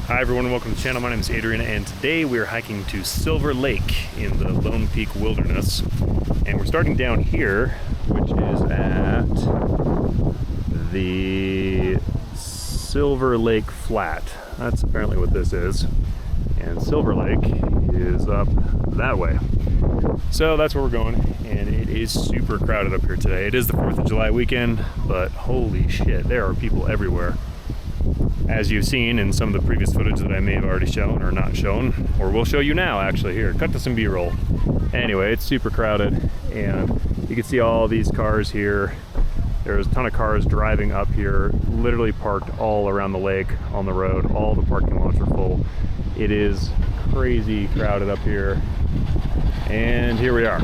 Hi everyone, welcome to the channel. My name is Adrian, and today we're hiking to Silver Lake in the Lone Peak Wilderness. And we're starting down here, which is at the Silver Lake Flat. That's apparently what this is. And Silver Lake is up that way. So that's where we're going, and it is super crowded up here today. It is the 4th of July weekend, but holy shit, there are people everywhere. As you've seen in some of the previous footage that I may have already shown or not shown, or will show you now actually. Here, cut to some B-roll. Anyway, it's super crowded, and you can see all these cars here. There's a ton of cars driving up here, literally parked all around the lake on the road. All the parking lots are full. It is crazy crowded up here, and here we are.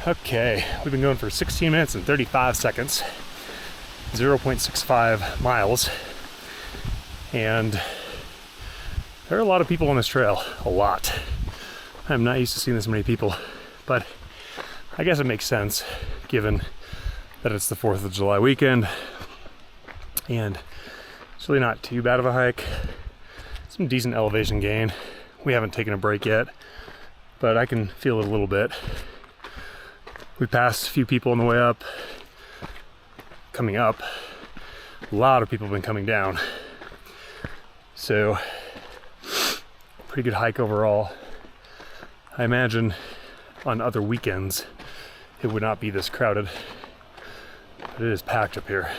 Okay, we've been going for 16 minutes and 35 seconds, 0.65 miles, and there are a lot of people on this trail, a lot. I'm not used to seeing this many people, but I guess it makes sense given that it's the 4th of July weekend, and it's really not too bad of a hike. Some decent elevation gain. We haven't taken a break yet, but I can feel it a little bit. We passed a few people on the way up. Coming up, a lot of people have been coming down. So, pretty good hike overall. I imagine on other weekends it would not be this crowded, but it is packed up here.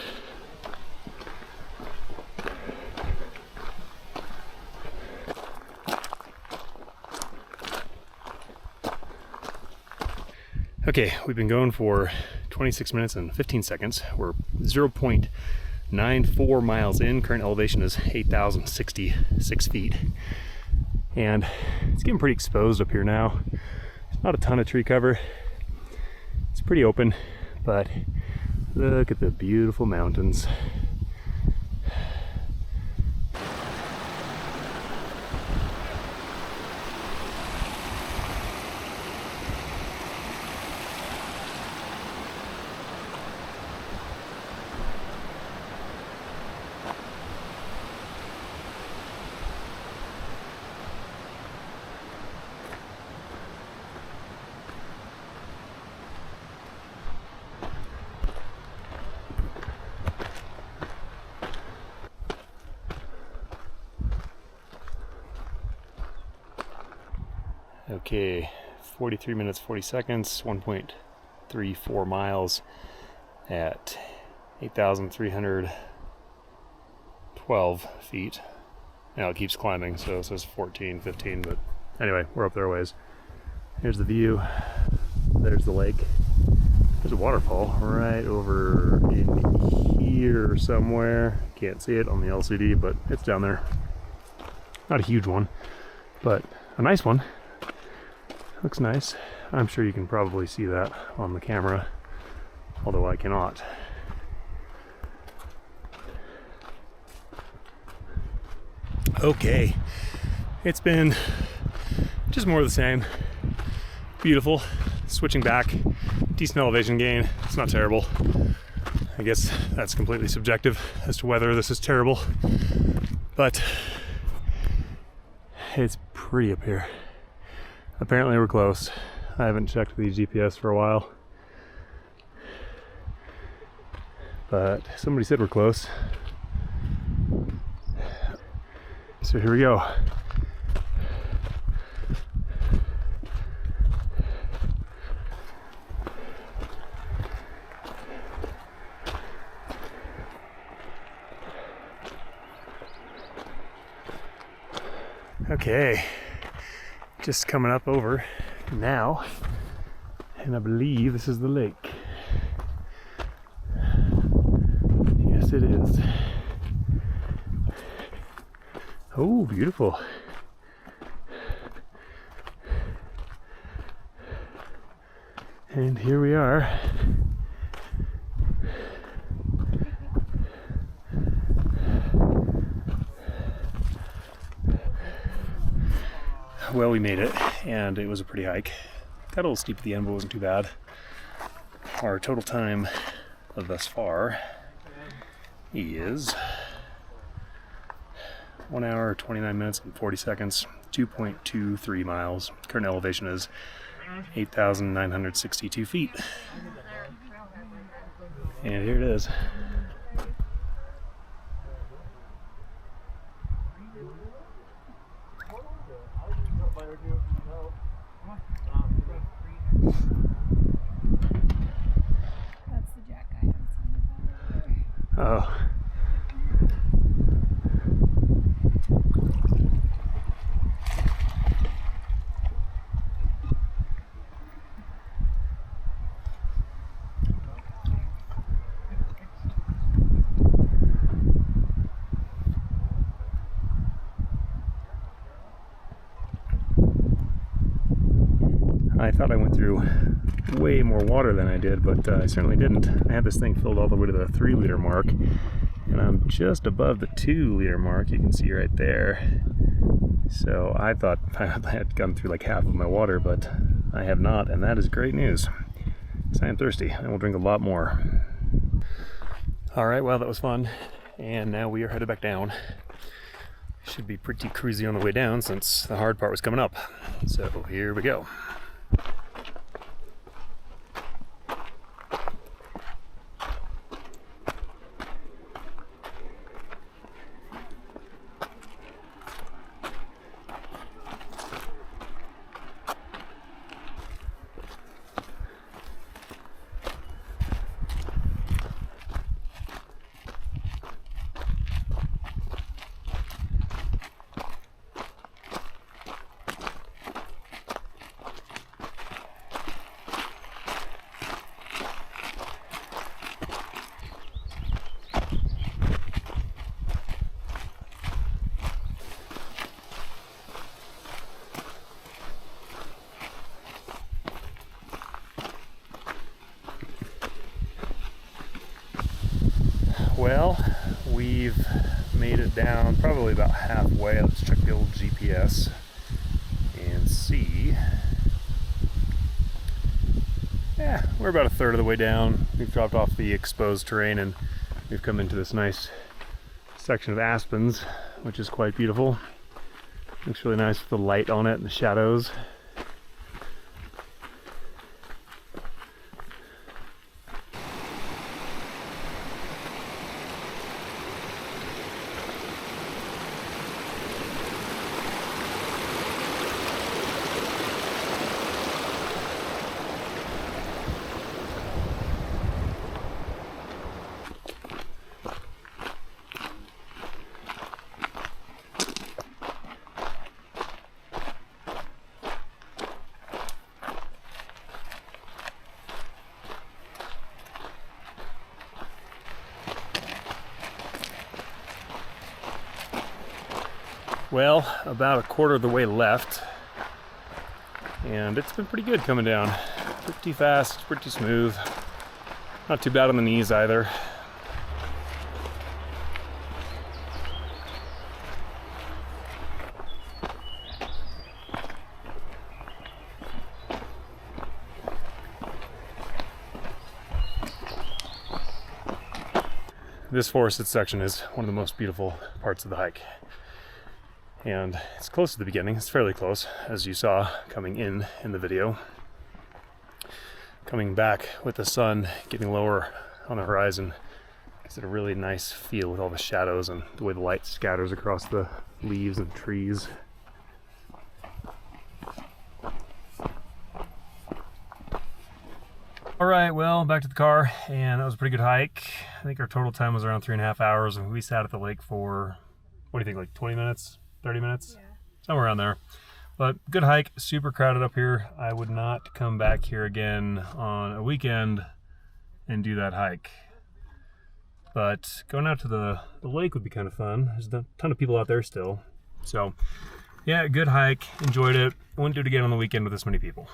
Okay, we've been going for 26 minutes and 15 seconds. We're 0.94 miles in. Current elevation is 8,066 feet. And it's getting pretty exposed up here now. There's not a ton of tree cover. It's pretty open, but look at the beautiful mountains. Okay, 43 minutes, 40 seconds, 1.34 miles at 8,312 feet. Now it keeps climbing, so it says 14, 15, but anyway, we're up there a ways. Here's the view. There's the lake. There's a waterfall right over in here somewhere. Can't see it on the LCD, but it's down there. Not a huge one, but a nice one. Looks nice. I'm sure you can probably see that on the camera, although I cannot. Okay, it's been just more of the same. Beautiful. Switching back, decent elevation gain. It's not terrible. I guess that's completely subjective as to whether this is terrible, but it's pretty up here. Apparently we're close. I haven't checked the GPS for a while, but somebody said we're close. So here we go. Okay. Just coming up over now, and I believe this is the lake. Yes, it is. Oh, beautiful. And here we are. Well, we made it, and it was a pretty hike. Got a little steep at the end, but it wasn't too bad. Our total time thus far is 1 hour, 29 minutes, and 40 seconds, 2.23 miles. Current elevation is 8,962 feet. And here it is. That's the jack guy I was talking about. Oh. I thought I went through way more water than I did, but I certainly didn't. I had this thing filled all the way to the 3-liter mark, and I'm just above the 2-liter mark, you can see right there. So I thought I had gone through like half of my water, but I have not, and that is great news. Because I am thirsty, and we'll drink a lot more. Alright, well, that was fun, and now we are headed back down. Should be pretty cruisy on the way down since the hard part was coming up. So here we go. Well, we've made it down probably about halfway. Let's check the old GPS and see. Yeah, we're about a third of the way down. We've dropped off the exposed terrain and we've come into this nice section of aspens, which is quite beautiful. Looks really nice with the light on it and the shadows. Well, about a quarter of the way left, and it's been pretty good coming down. Pretty fast, pretty smooth. Not too bad on the knees either. This forested section is one of the most beautiful parts of the hike. And it's close to the beginning. It's fairly close, as you saw coming in the video. Coming back with the sun getting lower on the horizon, gives it a really nice feel with all the shadows and the way the light scatters across the leaves and trees. All right, well, back to the car, and that was a pretty good hike. I think our total time was around 3.5 hours, and we sat at the lake for, what do you think, like 20 minutes? 30 minutes? Yeah. Somewhere around there. But good hike, super crowded up here. I would not come back here again on a weekend and do that hike. But going out to the lake would be kind of fun. There's a ton of people out there still. So yeah, good hike, enjoyed it. Wouldn't do it again on the weekend with this many people.